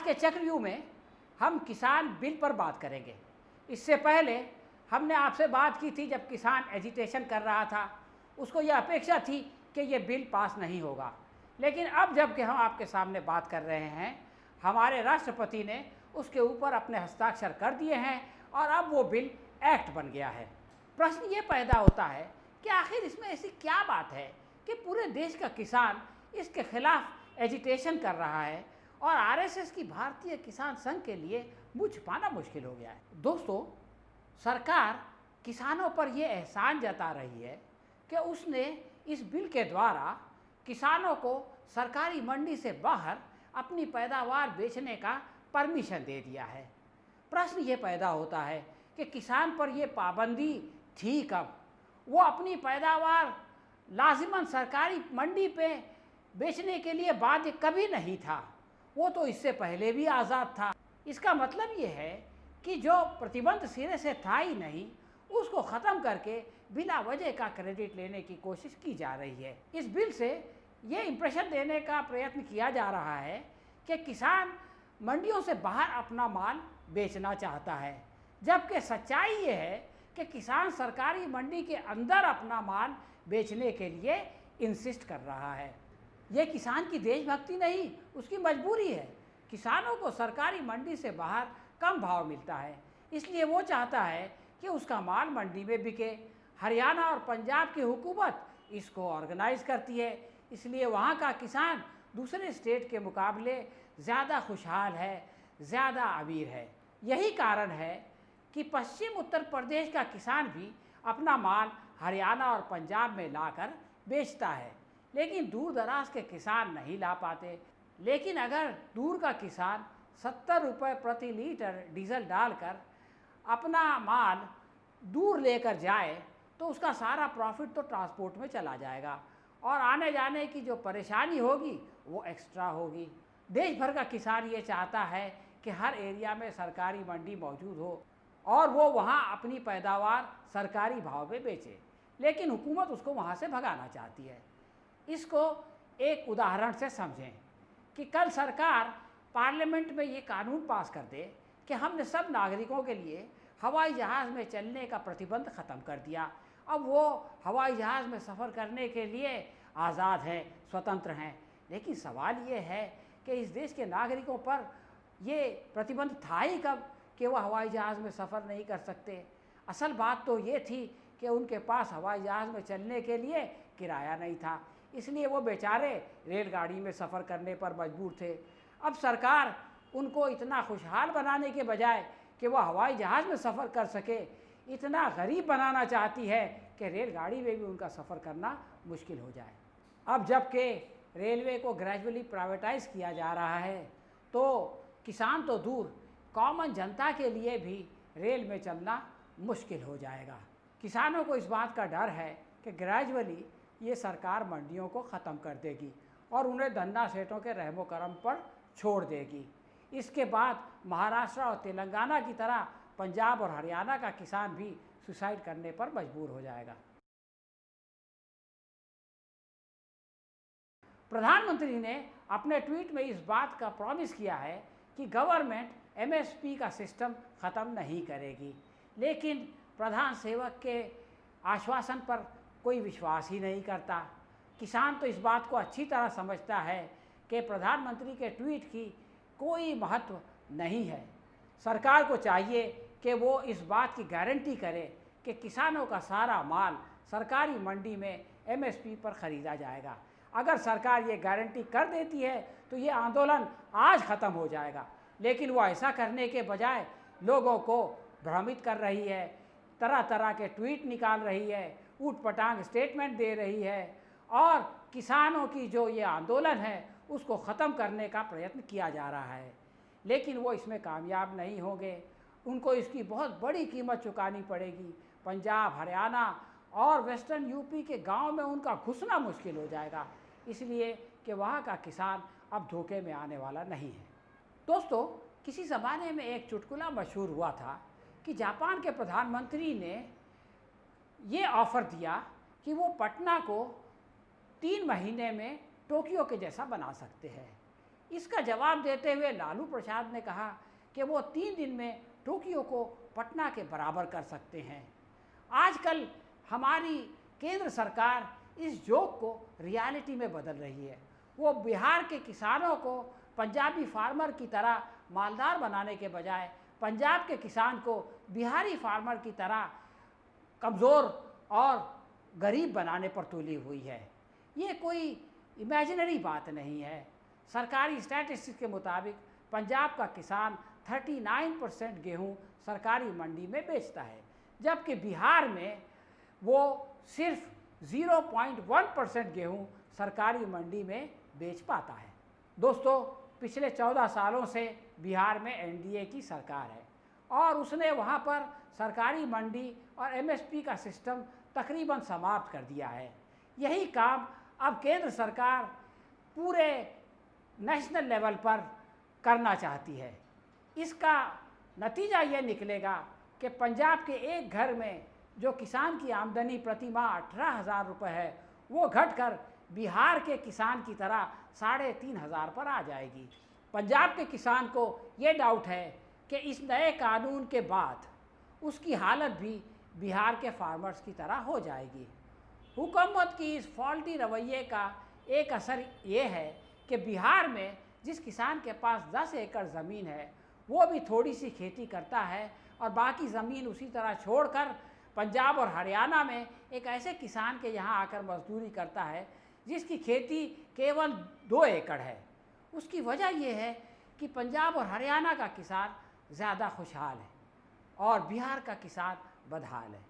के चक्रव्यूह में हम किसान बिल पर बात करेंगे। इससे पहले हमने आपसे बात की थी जब किसान एजिटेशन कर रहा था, उसको यह अपेक्षा थी कि ये बिल पास नहीं होगा। लेकिन अब जब कि हम आपके सामने बात कर रहे हैं, हमारे राष्ट्रपति ने उसके ऊपर अपने हस्ताक्षर कर दिए हैं और अब वो बिल एक्ट बन गया है। प्रश्न ये पैदा होता है कि आखिर इसमें ऐसी क्या बात है कि पूरे देश का किसान इसके खिलाफ एजिटेशन कर रहा है और आरएसएस की भारतीय किसान संघ के लिए मुँह छिपाना मुश्किल हो गया है। दोस्तों, सरकार किसानों पर यह एहसान जता रही है कि उसने इस बिल के द्वारा किसानों को सरकारी मंडी से बाहर अपनी पैदावार बेचने का परमिशन दे दिया है। प्रश्न ये पैदा होता है कि किसान पर यह पाबंदी थी कब? वो अपनी पैदावार लाजिमन सरकारी मंडी पे बेचने के लिए बाध्य कभी नहीं था, वो तो इससे पहले भी आज़ाद था। इसका मतलब ये है कि जो प्रतिबंध सिरे से था ही नहीं, उसको ख़त्म करके बिना वजह का क्रेडिट लेने की कोशिश की जा रही है। इस बिल से ये इंप्रेशन देने का प्रयत्न किया जा रहा है कि किसान मंडियों से बाहर अपना माल बेचना चाहता है, जबकि सच्चाई ये है कि किसान सरकारी मंडी के अंदर अपना माल बेचने के लिए इंसिस्ट कर रहा है। ये किसान की देशभक्ति नहीं, उसकी मजबूरी है। किसानों को सरकारी मंडी से बाहर कम भाव मिलता है, इसलिए वो चाहता है कि उसका माल मंडी में बिके। हरियाणा और पंजाब की हुकूमत इसको ऑर्गेनाइज करती है, इसलिए वहाँ का किसान दूसरे स्टेट के मुकाबले ज़्यादा खुशहाल है, ज़्यादा अमीर है। यही कारण है कि पश्चिम उत्तर प्रदेश का किसान भी अपना माल हरियाणा और पंजाब में लाकर बेचता है, लेकिन दूर दराज के किसान नहीं ला पाते। लेकिन अगर दूर का किसान 70 रुपये प्रति लीटर डीजल डालकर अपना माल दूर लेकर जाए तो उसका सारा प्रॉफिट तो ट्रांसपोर्ट में चला जाएगा और आने जाने की जो परेशानी होगी वो एक्स्ट्रा होगी। देश भर का किसान ये चाहता है कि हर एरिया में सरकारी मंडी मौजूद हो और वो वहाँ अपनी पैदावार सरकारी भाव में बेचे, लेकिन हुकूमत उसको वहाँ से भगाना चाहती है। इसको एक उदाहरण से समझें कि कल सरकार पार्लियामेंट में ये कानून पास कर दे कि हमने सब नागरिकों के लिए हवाई जहाज़ में चलने का प्रतिबंध ख़त्म कर दिया। अब वो हवाई जहाज़ में सफ़र करने के लिए आज़ाद हैं, स्वतंत्र हैं। लेकिन सवाल ये है कि इस देश के नागरिकों पर ये प्रतिबंध था ही कब कि वह हवाई जहाज़ में सफ़र नहीं कर सकते? असल बात तो ये थी कि उनके पास हवाई जहाज़ में चलने के लिए किराया नहीं था, इसलिए वो बेचारे रेलगाड़ी में सफ़र करने पर मजबूर थे। अब सरकार उनको इतना खुशहाल बनाने के बजाय कि वह हवाई जहाज़ में सफ़र कर सके, इतना गरीब बनाना चाहती है कि रेलगाड़ी में भी उनका सफ़र करना मुश्किल हो जाए। अब जबकि रेलवे को ग्रेजुअली प्राइवेटाइज़ किया जा रहा है तो किसान तो दूर, कॉमन जनता के लिए भी रेल में चलना मुश्किल हो जाएगा। किसानों को इस बात का डर है कि ग्रेजुअली ये सरकार मंडियों को ख़त्म कर देगी और उन्हें धन्ना सेठों के रहमो करम पर छोड़ देगी। इसके बाद महाराष्ट्र और तेलंगाना की तरह पंजाब और हरियाणा का किसान भी सुसाइड करने पर मजबूर हो जाएगा। प्रधानमंत्री ने अपने ट्वीट में इस बात का प्रॉमिस किया है कि गवर्नमेंट एमएसपी का सिस्टम ख़त्म नहीं करेगी, लेकिन प्रधान सेवक के आश्वासन पर कोई विश्वास ही नहीं करता। किसान तो इस बात को अच्छी तरह समझता है कि प्रधानमंत्री के ट्वीट की कोई महत्व नहीं है। सरकार को चाहिए कि वो इस बात की गारंटी करे कि किसानों का सारा माल सरकारी मंडी में एमएसपी पर ख़रीदा जाएगा। अगर सरकार ये गारंटी कर देती है तो ये आंदोलन आज ख़त्म हो जाएगा, लेकिन वो ऐसा करने के बजाय लोगों को भ्रमित कर रही है, तरह तरह के ट्वीट निकाल रही है, ऊट-पटांग स्टेटमेंट दे रही है और किसानों की जो ये आंदोलन है उसको ख़त्म करने का प्रयत्न किया जा रहा है। लेकिन वो इसमें कामयाब नहीं होंगे, उनको इसकी बहुत बड़ी कीमत चुकानी पड़ेगी। पंजाब, हरियाणा और वेस्टर्न यूपी के गांव में उनका घुसना मुश्किल हो जाएगा, इसलिए कि वहाँ का किसान अब धोखे में आने वाला नहीं है। दोस्तों, किसी ज़माने में एक चुटकुला मशहूर हुआ था कि जापान के प्रधानमंत्री ने ये ऑफ़र दिया कि वो पटना को 3 महीने में टोक्यो के जैसा बना सकते हैं, इसका जवाब देते हुए लालू प्रसाद ने कहा कि वो 3 दिन में टोक्यो को पटना के बराबर कर सकते हैं। आजकल हमारी केंद्र सरकार इस जोक को रियलिटी में बदल रही है। वो बिहार के किसानों को पंजाबी फार्मर की तरह मालदार बनाने के बजाय पंजाब के किसान को बिहारी फार्मर की तरह कमज़ोर और गरीब बनाने पर तुली हुई है। ये कोई इमेजिनरी बात नहीं है। सरकारी स्टैटिस्टिक्स के मुताबिक पंजाब का किसान 39% गेहूँ सरकारी मंडी में बेचता है, जबकि बिहार में वो सिर्फ 0.1% गेहूँ सरकारी मंडी में बेच पाता है। दोस्तों, पिछले 14 सालों से बिहार में एनडीए की सरकार है और उसने वहाँ पर सरकारी मंडी और एमएसपी का सिस्टम तकरीबन समाप्त कर दिया है। यही काम अब केंद्र सरकार पूरे नेशनल लेवल पर करना चाहती है। इसका नतीजा ये निकलेगा कि पंजाब के एक घर में जो किसान की आमदनी प्रति माह 18,000 रुपये है, वो घटकर बिहार के किसान की तरह 3,500 पर आ जाएगी। पंजाब के किसान को ये डाउट है कि इस नए कानून के बाद उसकी हालत भी बिहार के फार्मर्स की तरह हो जाएगी। हुकूमत की इस फॉल्टी रवैये का एक असर ये है कि बिहार में जिस किसान के पास 10 एकड़ ज़मीन है, वो भी थोड़ी सी खेती करता है और बाकी ज़मीन उसी तरह छोड़कर पंजाब और हरियाणा में एक ऐसे किसान के यहाँ आकर मजदूरी करता है जिसकी खेती केवल 2 एकड़ है। उसकी वजह यह है कि पंजाब और हरियाणा का किसान ज़्यादा खुशहाल है और बिहार का किसान बदहाल है।